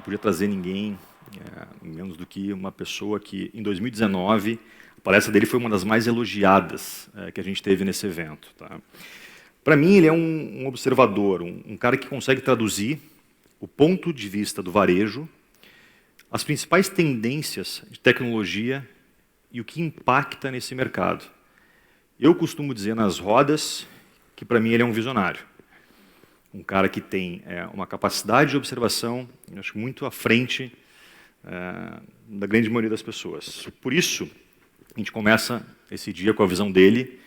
podia trazer ninguém menos do que uma pessoa que, em 2019, a palestra dele foi uma das mais elogiadas que a gente teve nesse evento. Tá? Para mim, ele é um observador, um cara que consegue traduzir o ponto de vista do varejo, as principais tendências de tecnologia e o que impacta nesse mercado. Eu costumo dizer nas rodas que, para mim, ele é um visionário. Um cara que tem uma capacidade de observação, acho muito à frente da grande maioria das pessoas. Por isso, a gente começa esse dia com a visão dele,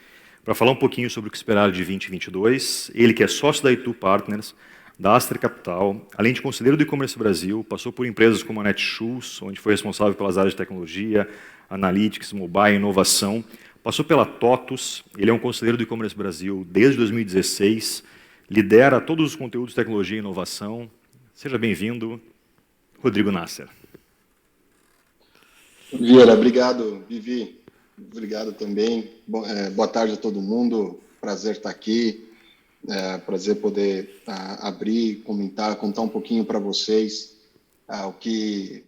para falar um pouquinho sobre o que esperar de 2022. Ele que é sócio da Itu Partners, da Aster Capital, além de conselheiro do e-commerce Brasil, passou por empresas como a Netshoes, onde foi responsável pelas áreas de tecnologia, analytics, mobile, inovação. Passou pela TOTUS, ele é um conselheiro do e-commerce Brasil desde 2016, lidera todos os conteúdos de tecnologia e inovação. Seja bem-vindo, Rodrigo Nasser. Vieira, obrigado, Vivi. Obrigado também. Boa tarde a todo mundo. Prazer estar aqui. Prazer poder abrir, comentar, contar um pouquinho para vocês o que...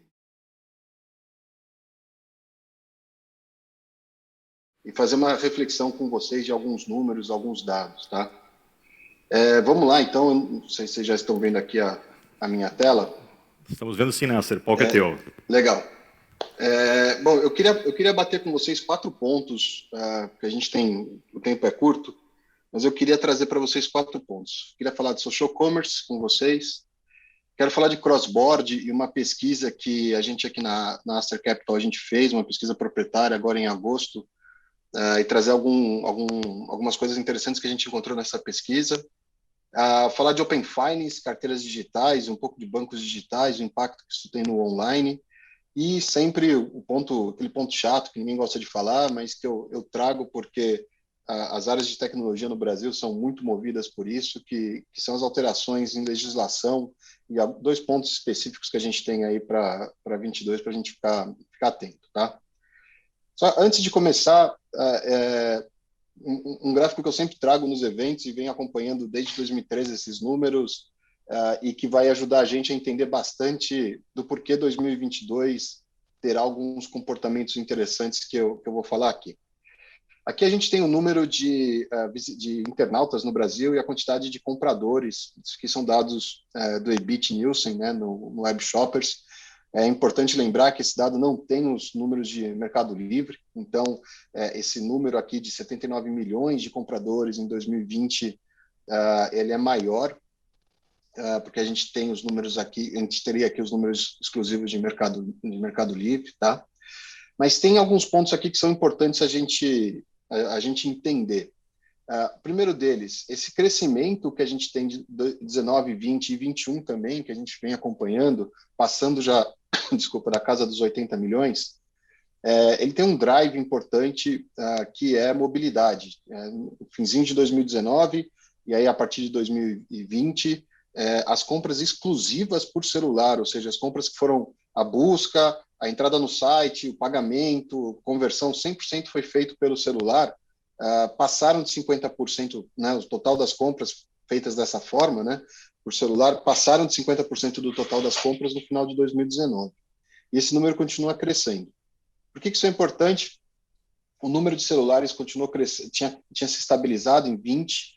E fazer uma reflexão com vocês de alguns números, alguns dados, tá? Vamos lá, então. Não sei se vocês já estão vendo aqui a minha tela. Estamos vendo sim, Nasser. Palco é teu. Legal. Bom, eu queria bater com vocês 4 pontos, que a gente tem, o tempo é curto, mas eu queria trazer para vocês 4 pontos. Queria falar de social commerce com vocês, quero falar de cross-board e uma pesquisa que a gente aqui na Aster Capital a gente fez, uma pesquisa proprietária agora em agosto, e trazer algumas coisas interessantes que a gente encontrou nessa pesquisa. Falar de Open Finance, carteiras digitais, um pouco de bancos digitais, o impacto que isso tem no online. E sempre aquele ponto chato que ninguém gosta de falar, mas que eu trago porque as áreas de tecnologia no Brasil são muito movidas por isso, que são as alterações em legislação, e há 2 pontos específicos que a gente tem aí para 22 para a gente ficar atento. Tá? Só antes de começar, um gráfico que eu sempre trago nos eventos e venho acompanhando desde 2013 esses números, e que vai ajudar a gente a entender bastante do porquê 2022 terá alguns comportamentos interessantes que eu vou falar aqui. Aqui a gente tem o número de internautas no Brasil e a quantidade de compradores, que são dados do Ebit Nielsen, né, no Web Shoppers. É importante lembrar que esse dado não tem os números de Mercado Livre, então esse número aqui de 79 milhões de compradores em 2020, ele é maior, porque a gente tem os números aqui, a gente teria aqui os números exclusivos de Mercado Livre, tá? Mas tem alguns pontos aqui que são importantes a gente entender. O primeiro deles, esse crescimento que a gente tem de 19, 20 e 21 também, que a gente vem acompanhando, passando já, desculpa, da casa dos 80 milhões, ele tem um drive importante, que é mobilidade. No finzinho de 2019, e aí a partir de 2020, as compras exclusivas por celular, ou seja, as compras que foram a busca, a entrada no site, o pagamento, conversão, 100% foi feito pelo celular, passaram de 50%, né, o total das compras feitas dessa forma, né, por celular, passaram de 50% do total das compras no final de 2019. E esse número continua crescendo. Por que isso é importante? O número de celulares continuou crescendo, tinha se estabilizado em 20,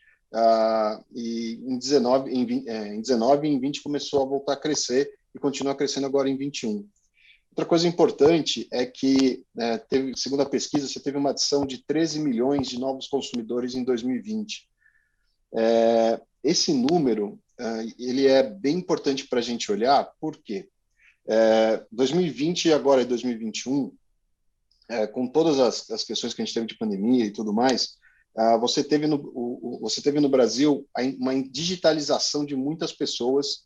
e em 19 e em 20 começou a voltar a crescer e continua crescendo agora em 21. Outra coisa importante é que, segundo a pesquisa, você teve uma adição de 13 milhões de novos consumidores em 2020. Esse número, ele é bem importante para a gente olhar, por quê? 2020 e agora 2021, com todas as questões que a gente teve de pandemia e tudo mais, você teve no Brasil uma digitalização de muitas pessoas,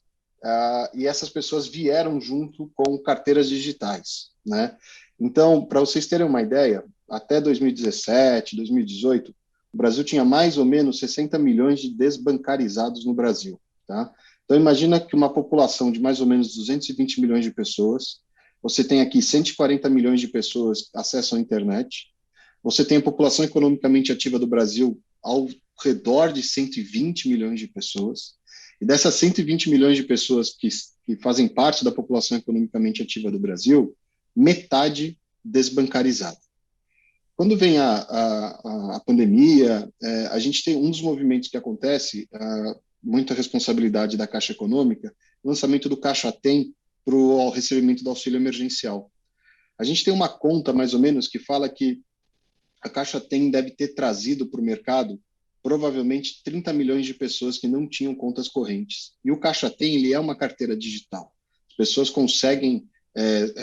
e essas pessoas vieram junto com carteiras digitais, né? Então, para vocês terem uma ideia, até 2017, 2018, o Brasil tinha mais ou menos 60 milhões de desbancarizados no Brasil, tá? Então, imagina que uma população de mais ou menos 220 milhões de pessoas, você tem aqui 140 milhões de pessoas que acessam a internet, você tem a população economicamente ativa do Brasil ao redor de 120 milhões de pessoas, E dessas 120 milhões de pessoas que fazem parte da população economicamente ativa do Brasil, metade desbancarizada. Quando vem a pandemia, a gente tem um dos movimentos que acontece, muita responsabilidade da Caixa Econômica, o lançamento do Caixa Tem para o recebimento do auxílio emergencial. A gente tem uma conta, mais ou menos, que fala que a Caixa Tem deve ter trazido para o mercado provavelmente 30 milhões de pessoas que não tinham contas correntes. E o Caixa Tem, ele é uma carteira digital. As pessoas conseguem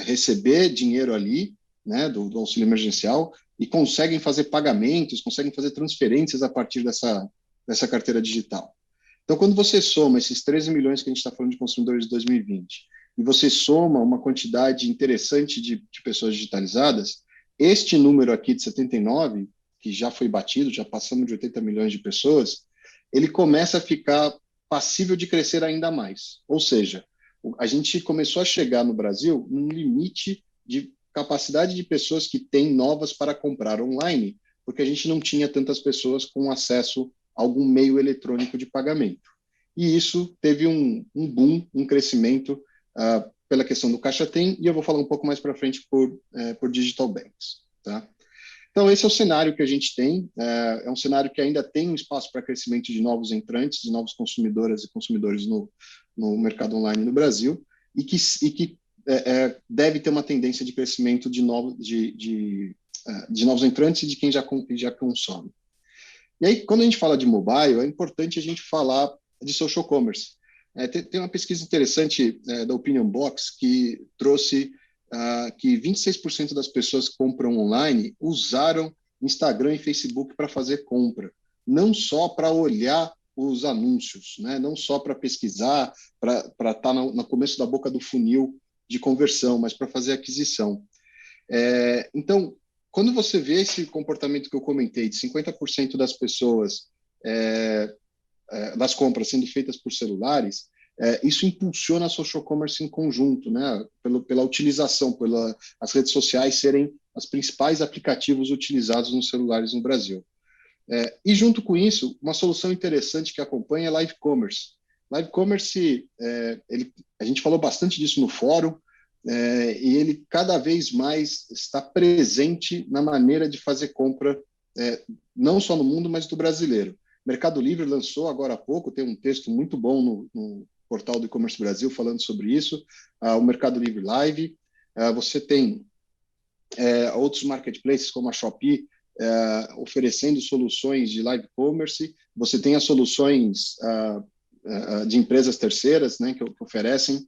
receber dinheiro ali, né, do auxílio emergencial, e conseguem fazer pagamentos, conseguem fazer transferências a partir dessa carteira digital. Então, quando você soma esses 13 milhões que a gente está falando de consumidores de 2020, e você soma uma quantidade interessante de pessoas digitalizadas, este número aqui de 79, que já foi batido, já passamos de 80 milhões de pessoas, ele começa a ficar passível de crescer ainda mais. Ou seja, a gente começou a chegar no Brasil num limite de capacidade de pessoas que têm novas para comprar online, porque a gente não tinha tantas pessoas com acesso a algum meio eletrônico de pagamento. E isso teve um boom, um crescimento pela questão do Caixa Tem, e eu vou falar um pouco mais para frente por digital banks. Tá? Então, esse é o cenário que a gente tem. É um cenário que ainda tem um espaço para crescimento de novos entrantes, de novos consumidoras e consumidores no mercado online no Brasil, e que deve ter uma tendência de crescimento de novos entrantes e de quem já consome. E aí, quando a gente fala de mobile, é importante a gente falar de social commerce. Tem uma pesquisa interessante da Opinion Box que trouxe que 26% das pessoas que compram online usaram Instagram e Facebook para fazer compra, não só para olhar os anúncios, né? Não só para pesquisar, para estar no começo da boca do funil de conversão, mas para fazer aquisição. Então, quando você vê esse comportamento que eu comentei, de 50% das pessoas, das compras sendo feitas por celulares, isso impulsiona a social commerce em conjunto, né? Pela utilização, as redes sociais serem os principais aplicativos utilizados nos celulares no Brasil. E junto com isso, uma solução interessante que acompanha é Live Commerce. Live Commerce, a gente falou bastante disso no fórum, e ele cada vez mais está presente na maneira de fazer compra, não só no mundo, mas do brasileiro. Mercado Livre lançou agora há pouco, tem um texto muito bom no portal do E-Commerce Brasil falando sobre isso, o Mercado Livre Live. Você tem outros marketplaces como a Shopee oferecendo soluções de live commerce. Você tem as soluções de empresas terceiras, né, que oferecem,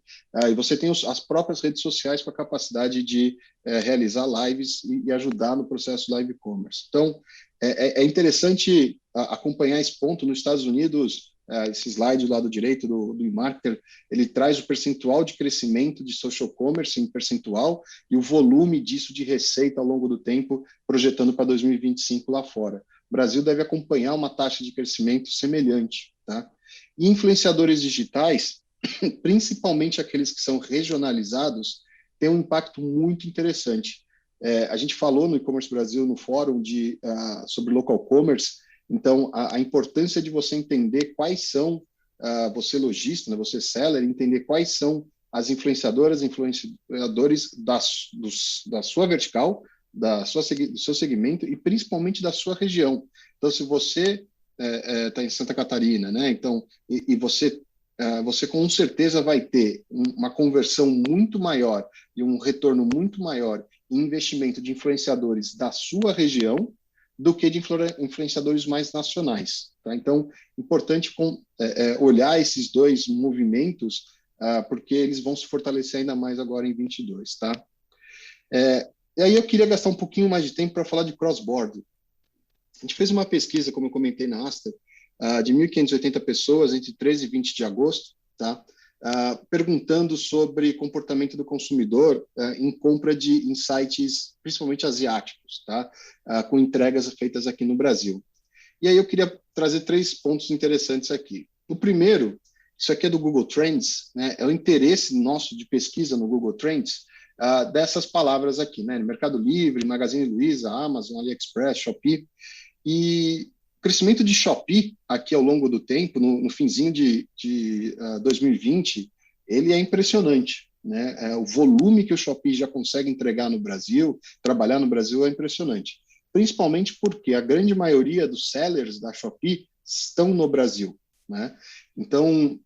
e você tem as próprias redes sociais com a capacidade de realizar lives e ajudar no processo live commerce. Então, é interessante acompanhar esse ponto. Nos Estados Unidos, esse slide do lado direito do eMarketer, ele traz o percentual de crescimento de social commerce em percentual e o volume disso de receita ao longo do tempo, projetando para 2025 lá fora. O Brasil deve acompanhar uma taxa de crescimento semelhante, tá? E influenciadores digitais, principalmente aqueles que são regionalizados, têm um impacto muito interessante. A gente falou no E-Commerce Brasil, no fórum, sobre local commerce. Então, a importância de você entender quais são, você lojista, né, você seller, entender quais são as influenciadores da sua vertical, do seu segmento e principalmente da sua região. Então, se você está em Santa Catarina, né? Então, você com certeza vai ter uma conversão muito maior e um retorno muito maior em investimento de influenciadores da sua região do que de influenciadores mais nacionais. Tá? Então, importante olhar esses dois movimentos, porque eles vão se fortalecer ainda mais agora em 22. Tá? E aí eu queria gastar um pouquinho mais de tempo para falar de cross-border. A gente fez uma pesquisa, como eu comentei na Aster, de 1.580 pessoas entre 13 e 20 de agosto, tá? Perguntando sobre comportamento do consumidor em compra em sites, principalmente asiáticos, tá? Com entregas feitas aqui no Brasil. E aí eu queria trazer 3 pontos interessantes aqui. O primeiro, isso aqui é do Google Trends, né? É o interesse nosso de pesquisa no Google Trends dessas palavras aqui, né? Mercado Livre, Magazine Luiza, Amazon, AliExpress, Shopee. E crescimento de Shopee aqui ao longo do tempo, no finzinho de 2020, ele é impressionante, né? O volume que o Shopee já consegue entregar no Brasil, trabalhar no Brasil, é impressionante. Principalmente porque a grande maioria dos sellers da Shopee estão no Brasil, né? Então,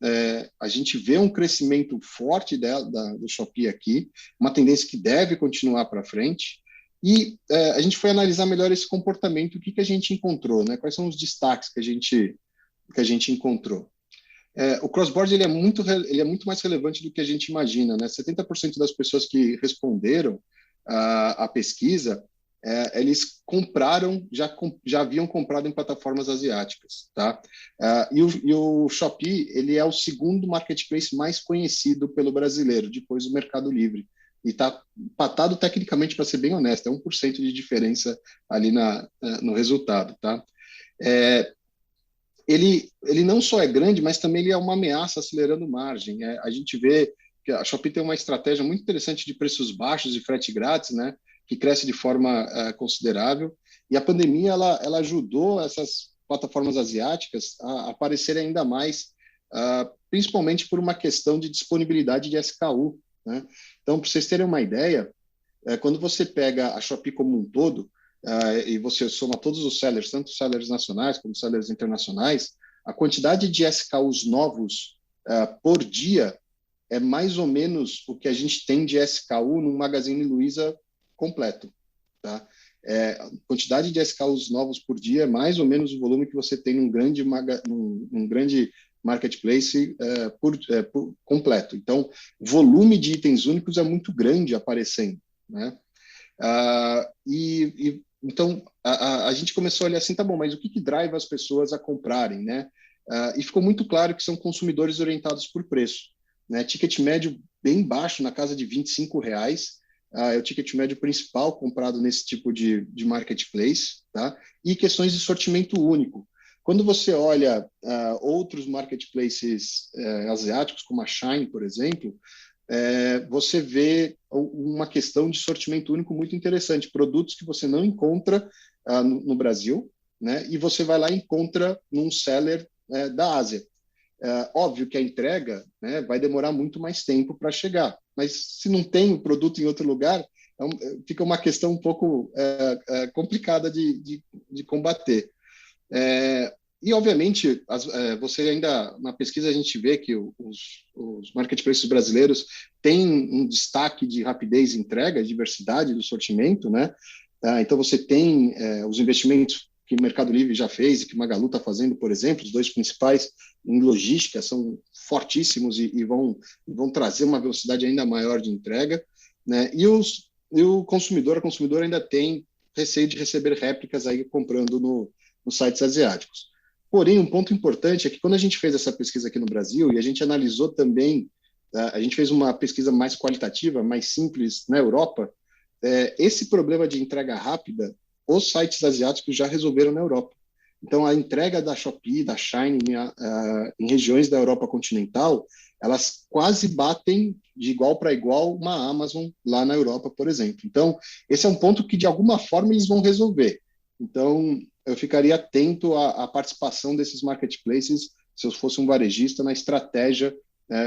a gente vê um crescimento forte do Shopee aqui, uma tendência que deve continuar para frente. E a gente foi analisar melhor esse comportamento, o que a gente encontrou, né? Quais são os destaques que a gente encontrou. O cross-border ele é muito mais relevante do que a gente imagina, né? 70% das pessoas que responderam à pesquisa, eles compraram, já haviam comprado em plataformas asiáticas, tá? E o Shopee, ele é o segundo marketplace mais conhecido pelo brasileiro, depois do Mercado Livre. E está empatado tecnicamente, para ser bem honesto, é 1% de diferença ali no resultado, tá? Ele não só é grande, mas também ele é uma ameaça acelerando margem. A gente vê que a Shopee tem uma estratégia muito interessante de preços baixos e frete grátis, né? Que cresce de forma considerável. E a pandemia ela ajudou essas plataformas asiáticas a aparecerem ainda mais, principalmente por uma questão de disponibilidade de SKU, né? Então, para vocês terem uma ideia, quando você pega a Shopee como um todo, e você soma todos os sellers, tanto sellers nacionais como sellers internacionais, a quantidade de SKUs novos por dia é mais ou menos o que a gente tem de SKU no Magazine Luiza completo, tá? A quantidade de SKUs novos por dia é mais ou menos o volume que você tem num grande marketplace completo. Então, o volume de itens únicos é muito grande aparecendo, né? Então, a gente começou a olhar assim, tá bom, mas o que drive as pessoas a comprarem, né? E ficou muito claro que são consumidores orientados por preço, né? Ticket médio bem baixo, na casa de R$ 25, é o ticket médio principal comprado nesse tipo de marketplace, tá? E questões de sortimento único. Quando você olha outros marketplaces asiáticos, como a Shein, por exemplo, você vê uma questão de sortimento único muito interessante, produtos que você não encontra no Brasil, né? E você vai lá e encontra num seller da Ásia. Óbvio que a entrega, né, vai demorar muito mais tempo para chegar, mas se não tem o produto em outro lugar, fica uma questão um pouco complicada de combater. E, obviamente, você ainda, na pesquisa, a gente vê que os marketplaces brasileiros têm um destaque de rapidez de entrega, diversidade do sortimento, né? Então, você tem os investimentos que o Mercado Livre já fez e que o Magalu está fazendo, por exemplo, os dois principais em logística são fortíssimos e vão trazer uma velocidade ainda maior de entrega, né? E a consumidora ainda tem receio de receber réplicas aí comprando nos sites asiáticos. Porém, um ponto importante é que quando a gente fez essa pesquisa aqui no Brasil e a gente analisou também, a gente fez uma pesquisa mais qualitativa, mais simples na Europa, esse problema de entrega rápida, os sites asiáticos já resolveram na Europa. Então, a entrega da Shopee, da Shein, em regiões da Europa continental, elas quase batem de igual para igual uma Amazon lá na Europa, por exemplo. Então, esse é um ponto que, de alguma forma, eles vão resolver. Então, eu ficaria atento à participação desses marketplaces, se eu fosse um varejista, na estratégia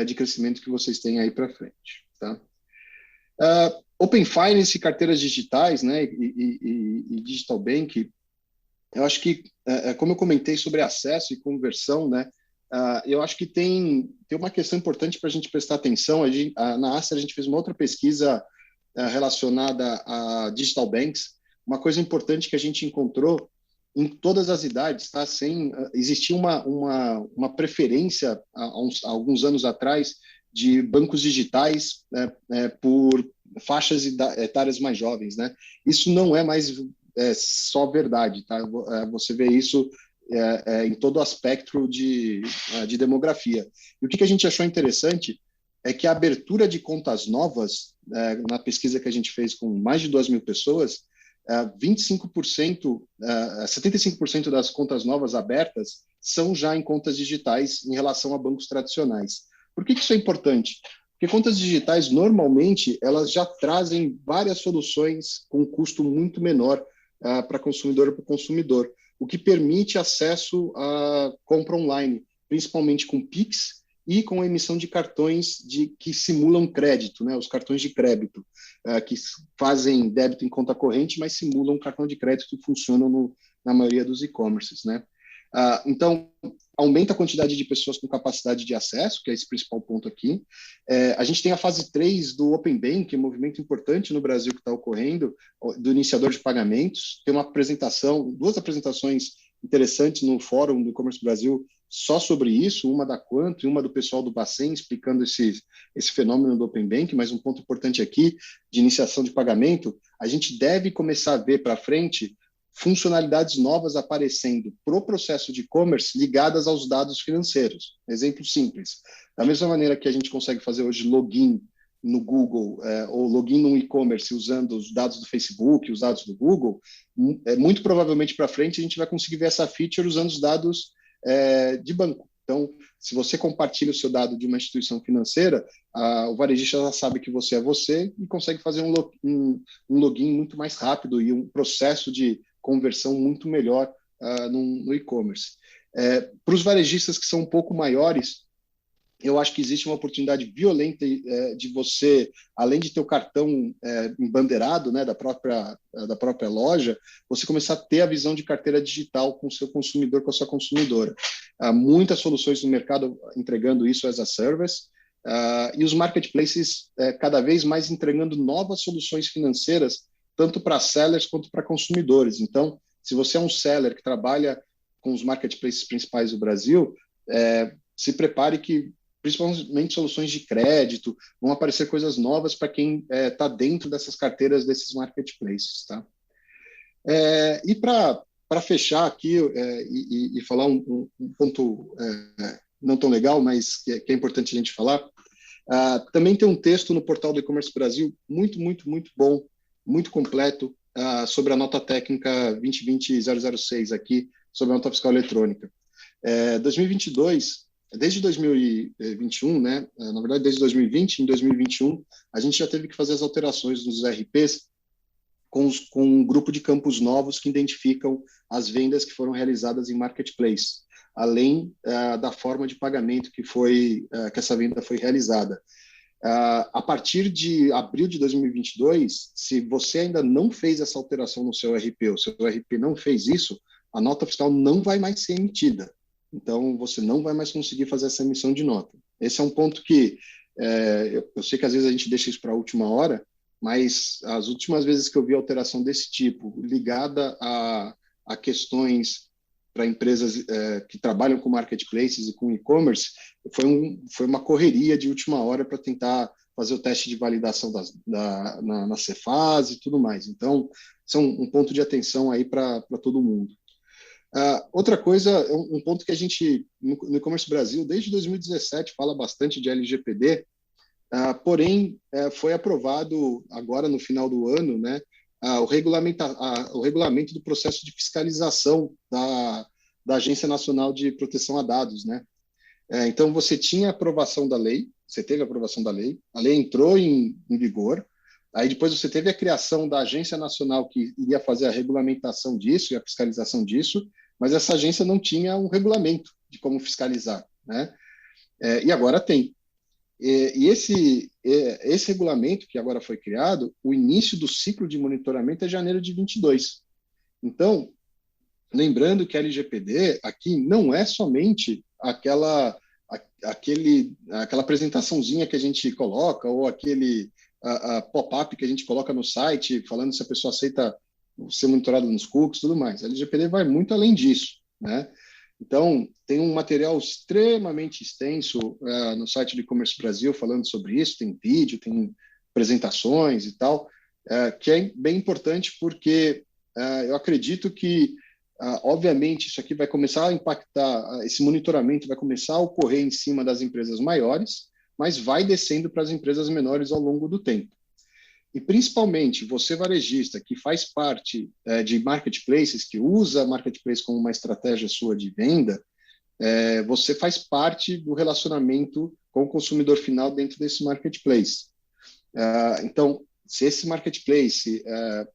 de crescimento que vocês têm aí para frente. Tá? Open Finance, carteiras digitais, né, e Digital Bank, eu acho que, como eu comentei sobre acesso e conversão, né, eu acho que tem uma questão importante para a gente prestar atenção. Na Acer, a gente fez uma outra pesquisa relacionada a Digital Banks. Uma coisa importante que a gente encontrou em todas as idades, tá? Existia uma preferência há alguns anos atrás de bancos digitais por faixas etárias mais jovens, né? Isso não é mais só verdade, tá? Você vê isso em todo o aspecto de demografia. E o que a gente achou interessante é que a abertura de contas novas, na pesquisa que a gente fez com mais de 2.000 pessoas, 75% das contas novas abertas são já em contas digitais em relação a bancos tradicionais. Por que isso é importante? Porque contas digitais, normalmente, elas já trazem várias soluções com um custo muito menor para consumidor. o que permite acesso à compra online, principalmente com Pix e com a emissão de cartões que simulam crédito, né? Os cartões de crédito, que fazem débito em conta corrente, mas simulam cartão de crédito e funcionam na maioria dos e-commerces, né? Então, aumenta a quantidade de pessoas com capacidade de acesso, que é esse principal ponto aqui. A gente tem a fase 3 do Open Banking, um movimento importante no Brasil que está ocorrendo, do iniciador de pagamentos. Tem uma apresentação, 2 apresentações interessantes no Fórum do E-Commerce Brasil só sobre isso, uma da Quanto e uma do pessoal do Bacen, explicando esse fenômeno do Open Banking, mas um ponto importante aqui, de iniciação de pagamento, a gente deve começar a ver para frente funcionalidades novas aparecendo para o processo de e-commerce ligadas aos dados financeiros. Exemplo simples. Da mesma maneira que a gente consegue fazer hoje login no Google ou login no e-commerce usando os dados do Facebook, os dados do Google, muito provavelmente para frente a gente vai conseguir ver essa feature usando os dados de banco. Então, se você compartilha o seu dado de uma instituição financeira, o varejista já sabe que você é você e consegue fazer um login muito mais rápido e um processo de conversão muito melhor no e-commerce. Para os varejistas que são um pouco maiores, eu acho que existe uma oportunidade violenta de você, além de ter o cartão embandeirado, né, da própria loja, você começar a ter a visão de carteira digital com o seu consumidor, com a sua consumidora. Há muitas soluções no mercado entregando isso as a service, e os marketplaces cada vez mais entregando novas soluções financeiras, tanto para sellers quanto para consumidores. Então, se você é um seller que trabalha com os marketplaces principais do Brasil, se prepare que principalmente soluções de crédito, vão aparecer coisas novas para quem está dentro dessas carteiras desses marketplaces. Tá? E para fechar aqui e falar um ponto não tão legal, mas que é importante a gente falar, também tem um texto no portal do E-Commerce Brasil muito, muito, muito bom, muito completo, sobre a nota técnica 2020-006 aqui, sobre a nota fiscal eletrônica. 2022, desde 2021, né, na verdade, desde 2020, em 2021, a gente já teve que fazer as alterações nos RPs com um grupo de campos novos que identificam as vendas que foram realizadas em marketplace, além da forma de pagamento que essa venda foi realizada. A partir de abril de 2022, se você ainda não fez essa alteração no seu RP, o seu RP não fez isso, a nota fiscal não vai mais ser emitida. Então, você não vai mais conseguir fazer essa emissão de nota. Esse é um ponto que eu sei que às vezes a gente deixa isso para a última hora, mas as últimas vezes que eu vi alteração desse tipo, ligada a questões para empresas que trabalham com marketplaces e com e-commerce, foi uma correria de última hora para tentar fazer o teste de validação na Cefaz e tudo mais. Então, isso é um ponto de atenção aí para todo mundo. Outra coisa, um ponto que a gente, no E-Commerce Brasil, desde 2017, fala bastante de LGPD, porém, foi aprovado agora no final do ano, né, o regulamento do processo de fiscalização da Agência Nacional de Proteção a Dados, né? Então, você tinha a aprovação da lei, você teve a aprovação da lei, a lei entrou em vigor, aí depois você teve a criação da Agência Nacional que iria fazer a regulamentação disso e a fiscalização disso, mas essa agência não tinha um regulamento de como fiscalizar, né? E agora tem. E esse regulamento que agora foi criado, o início do ciclo de monitoramento é janeiro de 22. Então, lembrando que a LGPD aqui não é somente aquela apresentaçãozinha que a gente coloca ou aquele pop-up que a gente coloca no site falando se a pessoa aceita ser monitorada nos cookies e tudo mais. A LGPD vai muito além disso, né? Então, tem um material extremamente extenso no site do E-Commerce Brasil falando sobre isso, tem vídeo, tem apresentações e tal, que é bem importante porque eu acredito que, obviamente, isso aqui vai começar a impactar, esse monitoramento vai começar a ocorrer em cima das empresas maiores, mas vai descendo para as empresas menores ao longo do tempo. E, principalmente, você varejista que faz parte de marketplaces, que usa marketplace como uma estratégia sua de venda, você faz parte do relacionamento com o consumidor final dentro desse marketplace. Então, se esse marketplace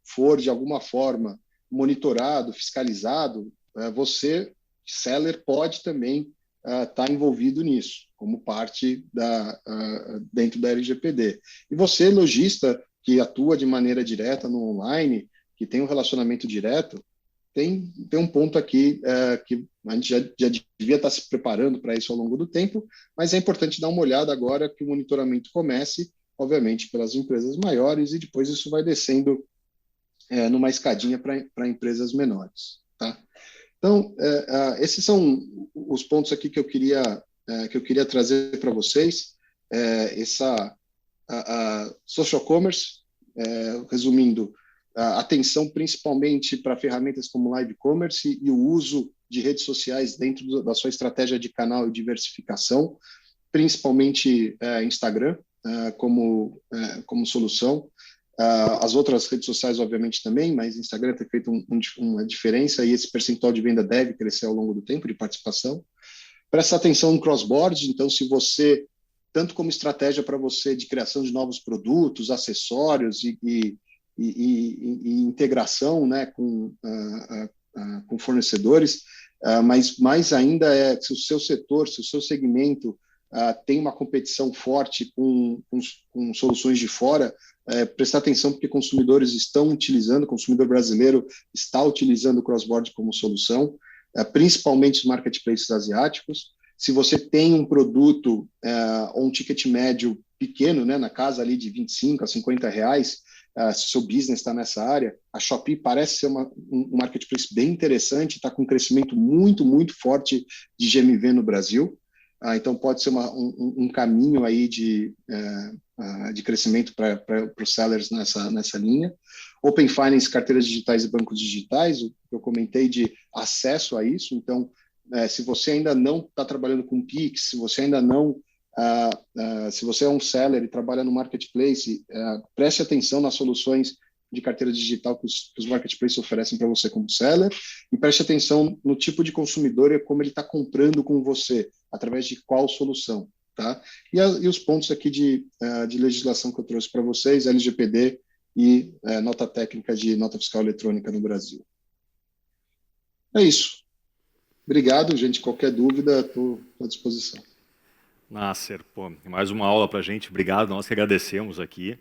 for, de alguma forma, monitorado, fiscalizado, você, seller, pode também estar envolvido nisso, como parte dentro da LGPD. E você, lojista, que atua de maneira direta no online, que tem um relacionamento direto, tem um ponto aqui que a gente já devia estar se preparando para isso ao longo do tempo, mas é importante dar uma olhada agora que o monitoramento comece, obviamente, pelas empresas maiores, e depois isso vai descendo numa escadinha para empresas menores. Tá? Então, esses são os pontos aqui que eu queria trazer para vocês. Essa social commerce, resumindo, atenção principalmente para ferramentas como live commerce e o uso de redes sociais dentro da sua estratégia de canal e diversificação, principalmente Instagram como solução. As outras redes sociais, obviamente, também, mas Instagram tem feito uma diferença e esse percentual de venda deve crescer ao longo do tempo de participação. Presta atenção no cross-border, então, se você, tanto como estratégia para você de criação de novos produtos, acessórios e integração, né, com fornecedores, mas mais ainda se o seu setor, se o seu segmento tem uma competição forte com soluções de fora, prestar atenção porque consumidores estão utilizando, o consumidor brasileiro está utilizando o cross-border como solução, principalmente os marketplaces asiáticos. Se você tem um produto ou um ticket médio pequeno, né, na casa ali de 25 a 50 reais, se o seu business está nessa área, a Shopee parece ser um marketplace bem interessante, está com um crescimento muito, muito forte de GMV no Brasil. Então, pode ser um caminho aí de crescimento para os sellers nessa linha. Open Finance, carteiras digitais e bancos digitais, eu comentei de acesso a isso. Então, se você ainda não está trabalhando com Pix, se você ainda não... se você é um seller e trabalha no marketplace, preste atenção nas soluções de carteira digital que os marketplaces oferecem para você como seller e preste atenção no tipo de consumidor e como ele está comprando com você, através de qual solução. Tá? E os pontos aqui de legislação que eu trouxe para vocês, LGPD e nota técnica de nota fiscal eletrônica no Brasil. É isso. Obrigado, gente. Qualquer dúvida, estou à disposição. Nasser, pô, mais uma aula para a gente. Obrigado, nós que agradecemos aqui.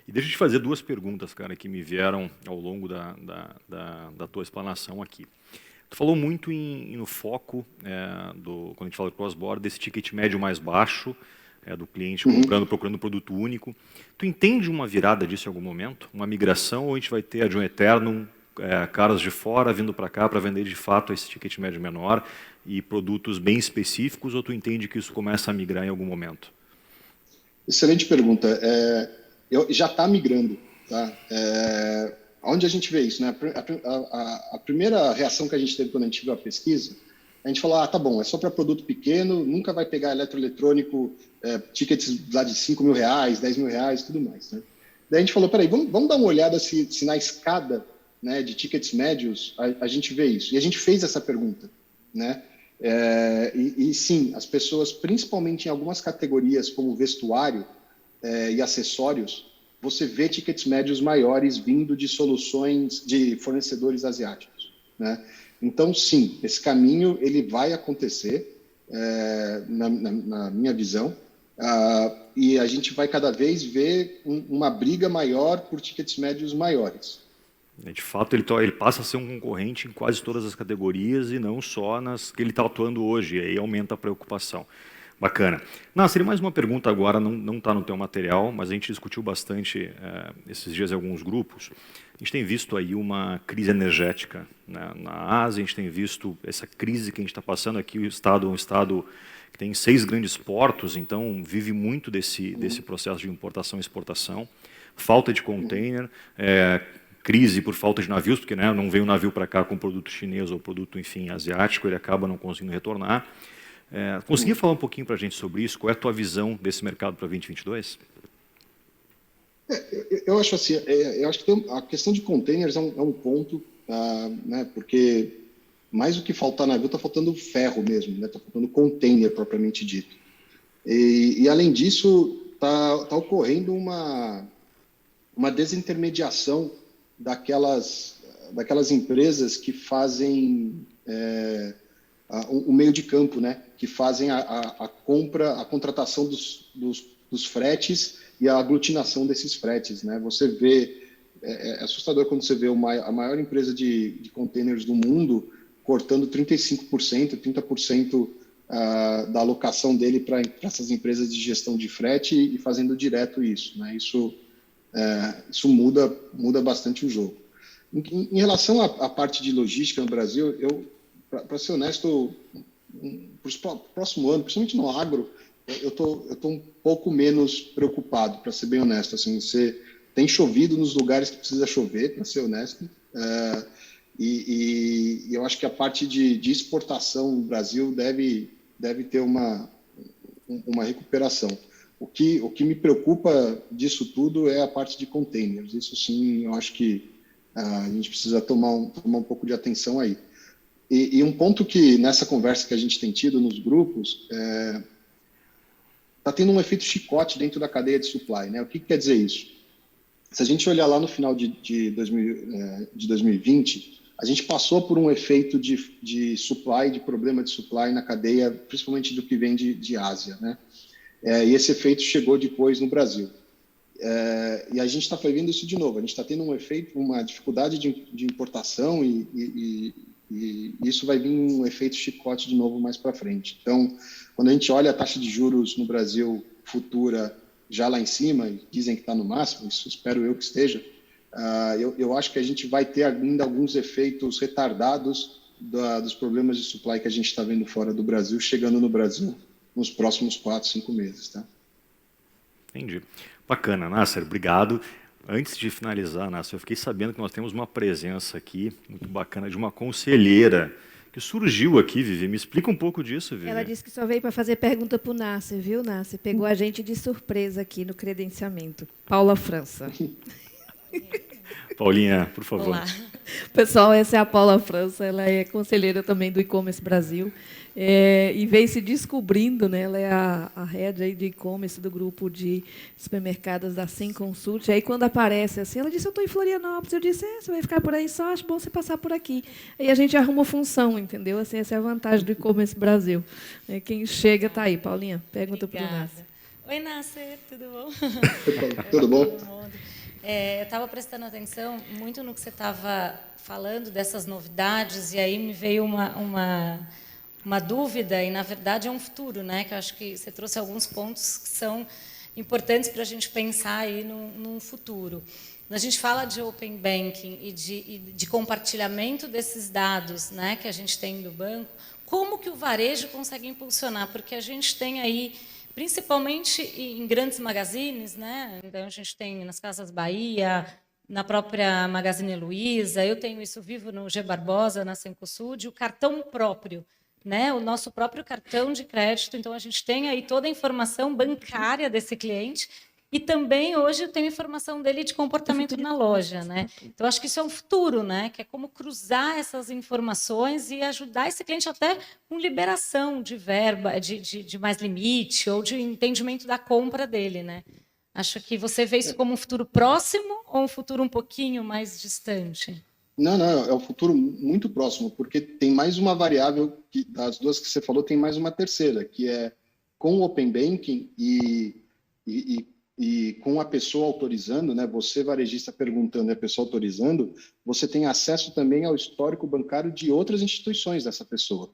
E deixa eu te fazer duas perguntas, cara, que me vieram ao longo da tua explanação aqui. Tu falou muito no foco, quando a gente fala de cross-border, desse ticket médio mais baixo, do cliente procurando produto único. Tu entende uma virada disso em algum momento? Uma migração, ou a gente vai ter ad eternum, caras de fora vindo para cá para vender de fato esse ticket médio menor e produtos bem específicos, ou tu entende que isso começa a migrar em algum momento? Excelente pergunta. Já está migrando. Tá? Onde a gente vê isso? Né? A primeira reação que a gente teve quando a gente viu a pesquisa, a gente falou, tá bom, é só para produto pequeno, nunca vai pegar eletroeletrônico, tickets lá de 5 mil reais, 10 mil reais, tudo mais. Né? Daí a gente falou, peraí, vamos dar uma olhada se na escada, né, de tickets médios a gente vê isso. E a gente fez essa pergunta. Né? E sim, as pessoas, principalmente em algumas categorias como vestuário e acessórios, você vê tickets médios maiores vindo de soluções de fornecedores asiáticos. Né? Então, sim, esse caminho ele vai acontecer, na minha visão, e a gente vai cada vez ver uma briga maior por tickets médios maiores. De fato, ele passa a ser um concorrente em quase todas as categorias e não só nas que ele está atuando hoje, e aí aumenta a preocupação. Bacana. Seria mais uma pergunta agora, não está no teu material, mas a gente discutiu bastante esses dias em alguns grupos. A gente tem visto aí uma crise energética, né, na Ásia, a gente tem visto essa crise que a gente está passando aqui, o estado é um estado que tem 6 grandes portos, então vive muito desse processo de importação e exportação, falta de container, crise por falta de navios, porque né, não vem um navio para cá com produto chinês ou produto, enfim, asiático, ele acaba não conseguindo retornar. Conseguia falar um pouquinho para a gente sobre isso? Qual é a tua visão desse mercado para 2022? Eu acho assim, eu acho que a questão de containers é um ponto, né, porque mais do que faltar navio, está faltando ferro mesmo, né, está faltando container propriamente dito. E além disso, está ocorrendo uma desintermediação daquelas empresas que fazem o meio de campo, né? Que fazem a compra, a contratação dos fretes e a aglutinação desses fretes, né? Você vê, é assustador quando você vê a maior empresa de containers do mundo cortando 35%, 30% da alocação dele para essas empresas de gestão de frete e fazendo direto isso, né? Isso muda bastante o jogo. Em relação à parte de logística no Brasil, para ser honesto, para o próximo ano, principalmente no agro, eu tô um pouco menos preocupado, para ser bem honesto. Assim, você tem chovido nos lugares que precisa chover, para ser honesto, e eu acho que a parte de exportação no Brasil deve ter uma recuperação. O que me preocupa disso tudo é a parte de containers. Isso sim, eu acho que a gente precisa tomar um pouco de atenção aí. E um ponto que, nessa conversa que a gente tem tido nos grupos, está tendo um efeito chicote dentro da cadeia de supply, né? O que quer dizer isso? Se a gente olhar lá no final de 2020, a gente passou por um efeito de supply, de problema de supply na cadeia, principalmente do que vem de Ásia, né? E esse efeito chegou depois no Brasil. E a gente está vendo isso de novo. A gente está tendo uma dificuldade de importação e isso vai vir um efeito chicote de novo mais para frente. Então, quando a gente olha a taxa de juros no Brasil futura já lá em cima, e dizem que está no máximo, isso espero eu que esteja, eu acho que a gente vai ter ainda alguns efeitos retardados dos problemas de supply que a gente está vendo fora do Brasil, chegando no Brasil nos próximos 4, 5 meses. Tá? Entendi. Bacana, Nasser, obrigado. Antes de finalizar, Nasser, eu fiquei sabendo que nós temos uma presença aqui muito bacana de uma conselheira que surgiu aqui, Vivi. Me explica um pouco disso, Vivi. Ela disse que só veio para fazer pergunta para o Nasser, viu, Nasser? Pegou a gente de surpresa aqui no credenciamento. Paula França. Paulinha, por favor. Olá. Pessoal, essa é a Paula França, ela é conselheira também do E-Commerce Brasil, e vem se descobrindo, né, ela é a head aí de e-commerce do grupo de supermercados da Sim Consult. Aí, quando aparece assim, ela disse, eu estou em Florianópolis. Eu disse, você vai ficar por aí só, acho bom você passar por aqui. Aí a gente arruma função, entendeu? Assim, essa é a vantagem do E-Commerce Brasil. Quem chega está aí. Paulinha, pergunta para o Nasser. Oi, Nasser, tudo bom? Tudo bom? Eu estava prestando atenção muito no que você estava falando, dessas novidades, e aí me veio uma dúvida, e, na verdade, é um futuro, né? Que eu acho que você trouxe alguns pontos que são importantes para a gente pensar aí num futuro. Quando a gente fala de Open Banking e de compartilhamento desses dados, né, que a gente tem do banco, como que o varejo consegue impulsionar? Porque a gente tem aí, principalmente em grandes magazines, né? Então, a gente tem nas Casas Bahia, na própria Magazine Luiza, eu tenho isso vivo no G Barbosa, na Cencosud, o cartão próprio, né? O nosso próprio cartão de crédito. Então, a gente tem aí toda a informação bancária desse cliente e também, hoje, eu tenho informação dele de comportamento na loja, né? Então, acho que isso é um futuro, né? Que é como cruzar essas informações e ajudar esse cliente até com liberação de verba, de mais limite ou de entendimento da compra dele, né? Acho que você vê isso como um futuro próximo ou um futuro um pouquinho mais distante? Não, é um futuro muito próximo, porque tem mais uma variável, das duas que você falou, tem mais uma terceira, que é com o Open Banking e com a pessoa autorizando, né, você varejista perguntando e a pessoa autorizando, você tem acesso também ao histórico bancário de outras instituições dessa pessoa.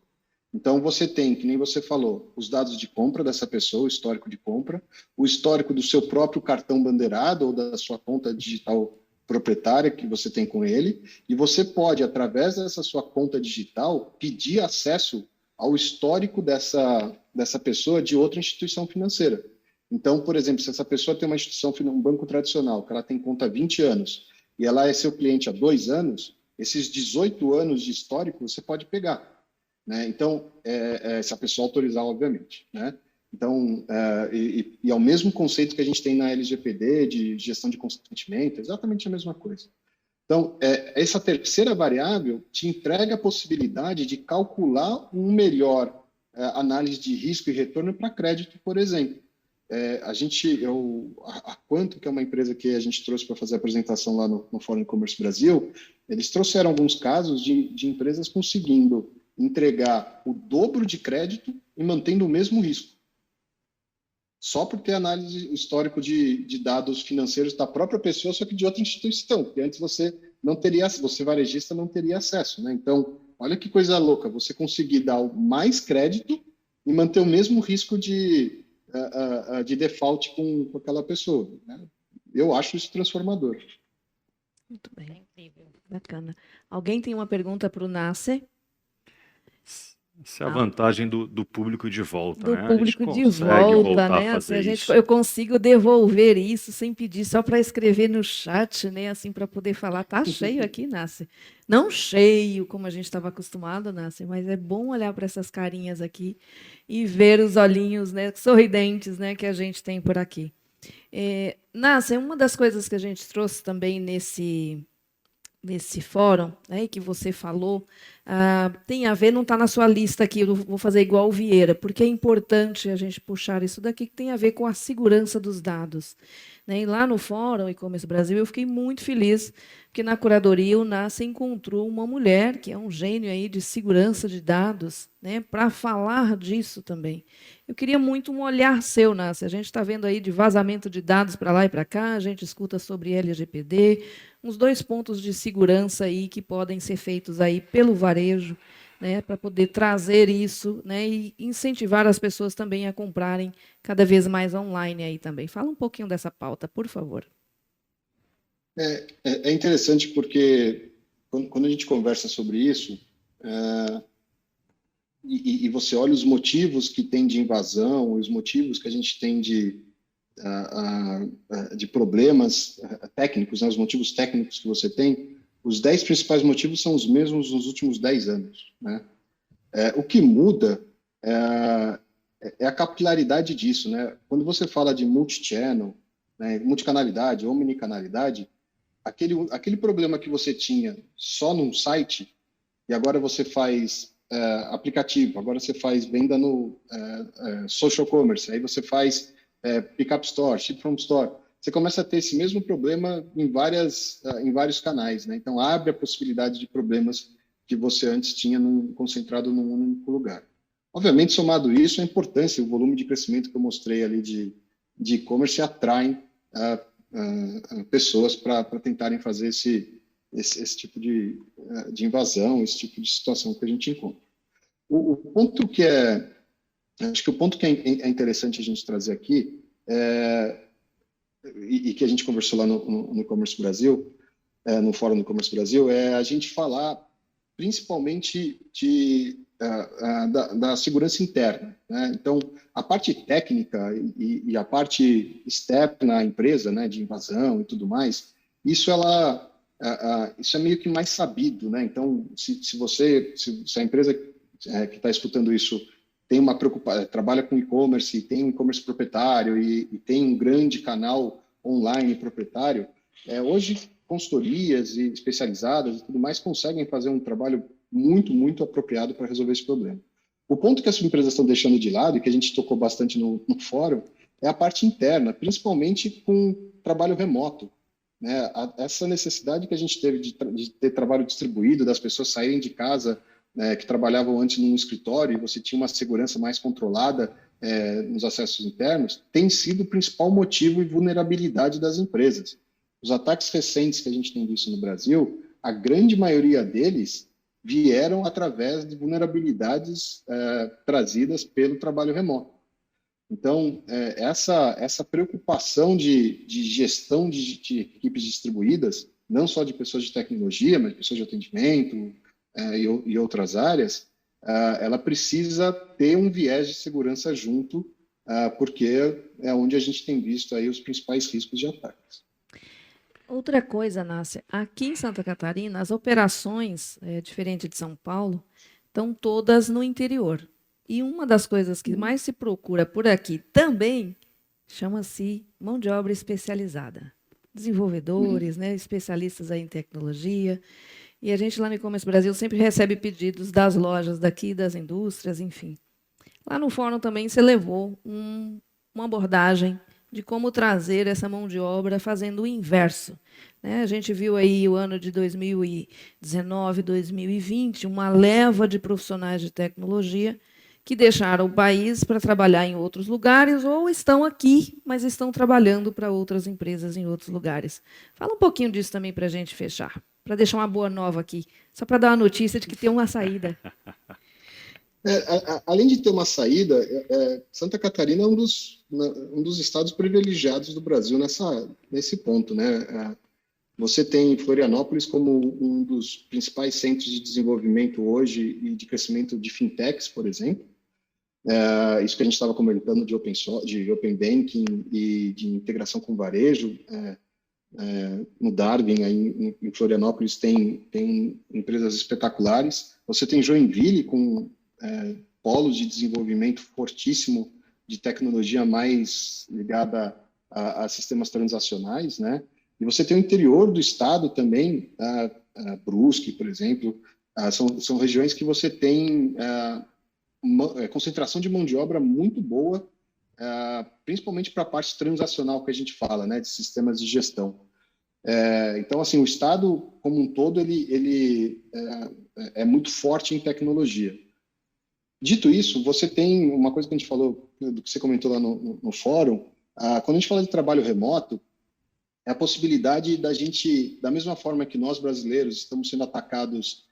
Então, você tem, que nem você falou, os dados de compra dessa pessoa, o histórico de compra, o histórico do seu próprio cartão bandeirado ou da sua conta digital proprietária que você tem com ele, e você pode, através dessa sua conta digital, pedir acesso ao histórico dessa pessoa de outra instituição financeira. Então, por exemplo, se essa pessoa tem uma instituição, um banco tradicional, que ela tem conta há 20 anos, e ela é seu cliente há 2 anos, esses 18 anos de histórico você pode pegar. Né? Então, se a pessoa autorizar, obviamente. Né? Então, é o mesmo conceito que a gente tem na LGPD, de gestão de consentimento, exatamente a mesma coisa. Então, essa terceira variável te entrega a possibilidade de calcular uma melhor análise de risco e retorno para crédito, por exemplo. A Quanto, que é uma empresa que a gente trouxe para fazer a apresentação lá no Fórum E-Commerce Brasil, eles trouxeram alguns casos de empresas conseguindo entregar o dobro de crédito e mantendo o mesmo risco, só por ter análise histórico de dados financeiros da própria pessoa, só que de outra instituição, porque antes você varejista não teria acesso, né? Então, olha que coisa louca, você conseguir dar mais crédito e manter o mesmo risco de default com aquela pessoa, né? Eu acho isso transformador. Muito bem. É incrível. Bacana. Alguém tem uma pergunta para o Nasser? Essa é a vantagem do público de volta, Do né? público de voltar volta, a né? fazer Assim, isso. eu consigo devolver isso sem pedir, só para escrever no chat, né? Assim, para poder falar. Tá cheio aqui, Nasser. Não cheio, como a gente estava acostumado, Nasser, mas é bom olhar para essas carinhas aqui e ver os olhinhos, né, sorridentes, né, que a gente tem por aqui. Nasser, uma das coisas que a gente trouxe também nesse fórum, né, que você falou, tem a ver, não está na sua lista aqui, eu vou fazer igual o Vieira, porque é importante a gente puxar isso daqui, que tem a ver com a segurança dos dados. Né? E lá no Fórum E-Commerce Brasil, eu fiquei muito feliz, porque na curadoria o NASA encontrou uma mulher, que é um gênio aí de segurança de dados, né, para falar disso também. Eu queria muito um olhar seu, NASA. A gente está vendo aí de vazamento de dados para lá e para cá, a gente escuta sobre LGPD, uns 2 pontos de segurança aí que podem ser feitos aí pelo varejo, né, para poder trazer isso, né, e incentivar as pessoas também a comprarem cada vez mais online aí também. Fala um pouquinho dessa pauta, por favor. É interessante porque quando a gente conversa sobre isso, e você olha os motivos que tem de invasão, os motivos que a gente tem de problemas técnicos, né, os motivos técnicos que você tem, os 10 principais motivos são os mesmos nos últimos 10 anos. Né? O que muda é a capilaridade disso. Né? Quando você fala de multi-channel, né, multicanalidade, omnicanalidade, aquele problema que você tinha só num site, e agora você faz aplicativo, agora você faz venda no social commerce, aí você faz pick-up store, ship from store, você começa a ter esse mesmo problema em vários canais, né? Então, abre a possibilidade de problemas que você antes tinha concentrado num único lugar. Obviamente, somado isso, a importância, o volume de crescimento que eu mostrei ali de e-commerce atraem pessoas para tentarem fazer esse tipo de invasão, esse tipo de situação que a gente encontra. O ponto que acho que o ponto que é interessante a gente trazer aqui e que a gente conversou lá no E-Commerce Brasil, no Fórum do E-Commerce Brasil, é a gente falar principalmente da segurança interna. Né? Então, a parte técnica e a parte externa à empresa, né, de invasão e tudo mais, isso é meio que mais sabido. Né? Então, se a empresa que está escutando isso tem uma preocupação, trabalha com e-commerce, tem um e-commerce proprietário e tem um grande canal online proprietário, hoje consultorias especializadas e tudo mais conseguem fazer um trabalho muito, muito apropriado para resolver esse problema. O ponto que as empresas estão deixando de lado, e que a gente tocou bastante no fórum, é a parte interna, principalmente com trabalho remoto. Né? Essa necessidade que a gente teve de ter trabalho distribuído, das pessoas saírem de casa, que trabalhavam antes num escritório e você tinha uma segurança mais controlada nos acessos internos, tem sido o principal motivo e vulnerabilidade das empresas. Os ataques recentes que a gente tem visto no Brasil, a grande maioria deles vieram através de vulnerabilidades trazidas pelo trabalho remoto. Então, essa preocupação de gestão de equipes distribuídas, não só de pessoas de tecnologia, mas de pessoas de atendimento, e outras áreas, ela precisa ter um viés de segurança junto, porque é onde a gente tem visto aí os principais riscos de ataques. Outra coisa, Nácia, aqui em Santa Catarina, as operações, diferente de São Paulo, estão todas no interior. E uma das coisas que mais se procura por aqui também chama-se mão de obra especializada. Desenvolvedores, né, especialistas aí em tecnologia. E a gente lá no E-Commerce Brasil sempre recebe pedidos das lojas daqui, das indústrias, enfim. Lá no fórum também você levou uma abordagem de como trazer essa mão de obra fazendo o inverso. A gente viu aí o ano de 2019, 2020, uma leva de profissionais de tecnologia que deixaram o país para trabalhar em outros lugares ou estão aqui, mas estão trabalhando para outras empresas em outros lugares. Fala um pouquinho disso também para a gente fechar, para deixar uma boa nova aqui, só para dar uma notícia de que tem uma saída. Além de ter uma saída, Santa Catarina é um dos estados privilegiados do Brasil nesse ponto, né? Você tem Florianópolis como um dos principais centros de desenvolvimento hoje e de crescimento de fintechs, por exemplo. Isso que a gente estava comentando de open banking e de integração com varejo. No Darwin, aí, em Florianópolis, tem empresas espetaculares. Você tem Joinville com polos de desenvolvimento fortíssimo de tecnologia mais ligada a sistemas transacionais, né? E você tem o interior do estado também, Brusque, por exemplo, são regiões que você tem uma concentração de mão de obra muito boa, principalmente para a parte transacional que a gente fala, né, de sistemas de gestão. Então, assim, o estado como um todo ele é muito forte em tecnologia. Dito isso, você tem uma coisa que a gente falou, do que você comentou lá no fórum, quando a gente fala de trabalho remoto, é a possibilidade da gente, da mesma forma que nós brasileiros estamos sendo atacados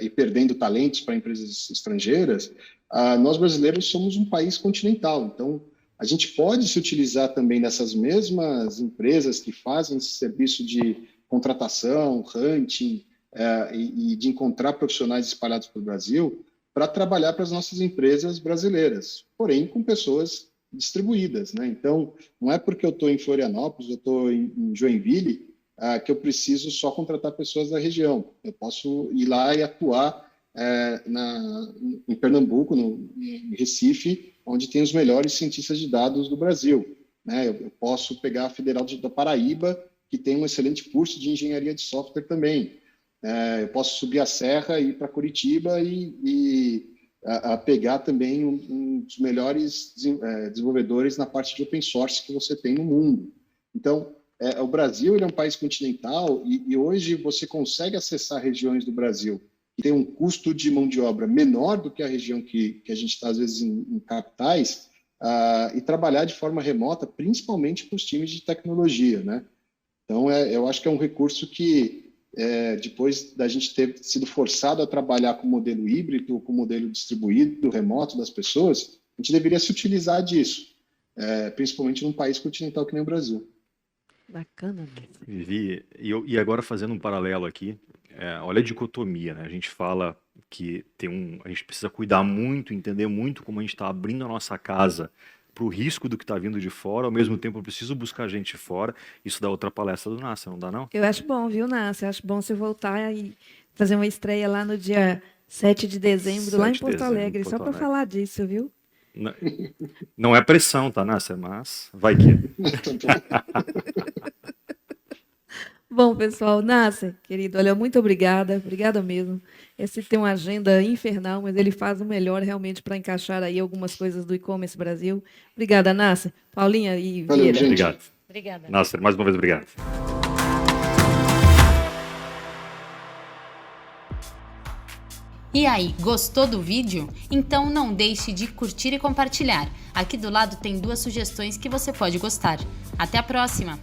e perdendo talentos para empresas estrangeiras, nós brasileiros somos um país continental, então a gente pode se utilizar também dessas mesmas empresas que fazem esse serviço de contratação, hunting e de encontrar profissionais espalhados pelo Brasil para trabalhar para as nossas empresas brasileiras, porém com pessoas distribuídas, né? Então, não é porque eu estou em Florianópolis, eu estou em Joinville, que eu preciso só contratar pessoas da região. Eu posso ir lá e atuar em Pernambuco, em Recife, onde tem os melhores cientistas de dados do Brasil, né? Eu posso pegar a Federal da Paraíba, que tem um excelente curso de engenharia de software também. Eu posso subir a serra e ir para Curitiba e pegar também um dos melhores desenvolvedores na parte de open source que você tem no mundo. Então, o Brasil ele é um país continental e hoje você consegue acessar regiões do Brasil que tem um custo de mão de obra menor do que a região que a gente está, às vezes, em capitais, e trabalhar de forma remota, principalmente para os times de tecnologia, né? Então, eu acho que é um recurso que, depois da gente ter sido forçado a trabalhar com o modelo híbrido, com o modelo distribuído, remoto das pessoas, a gente deveria se utilizar disso, principalmente num país continental que nem o Brasil. Bacana. Vivi, e agora fazendo um paralelo aqui, olha a dicotomia, né? A gente fala que a gente precisa cuidar muito, entender muito como a gente está abrindo a nossa casa para o risco do que está vindo de fora, ao mesmo tempo eu preciso buscar gente fora. Isso dá outra palestra do NASA, não dá não? Eu acho bom, viu, Nácia? Acho bom você voltar e fazer uma estreia lá no dia 7 de dezembro, lá em Porto Alegre, só para falar disso, viu? Não é pressão, tá, Nácia? Mas vai que. Bom, pessoal, Nácia, querido, olha, muito obrigada mesmo. Esse tem uma agenda infernal, mas ele faz o melhor realmente para encaixar aí algumas coisas do e-commerce Brasil. Obrigada, Nácia. Paulinha e Vieira. Obrigado. Obrigada. Nácia, mais uma vez, obrigado. E aí, gostou do vídeo? Então não deixe de curtir e compartilhar. Aqui do lado tem 2 sugestões que você pode gostar. Até a próxima!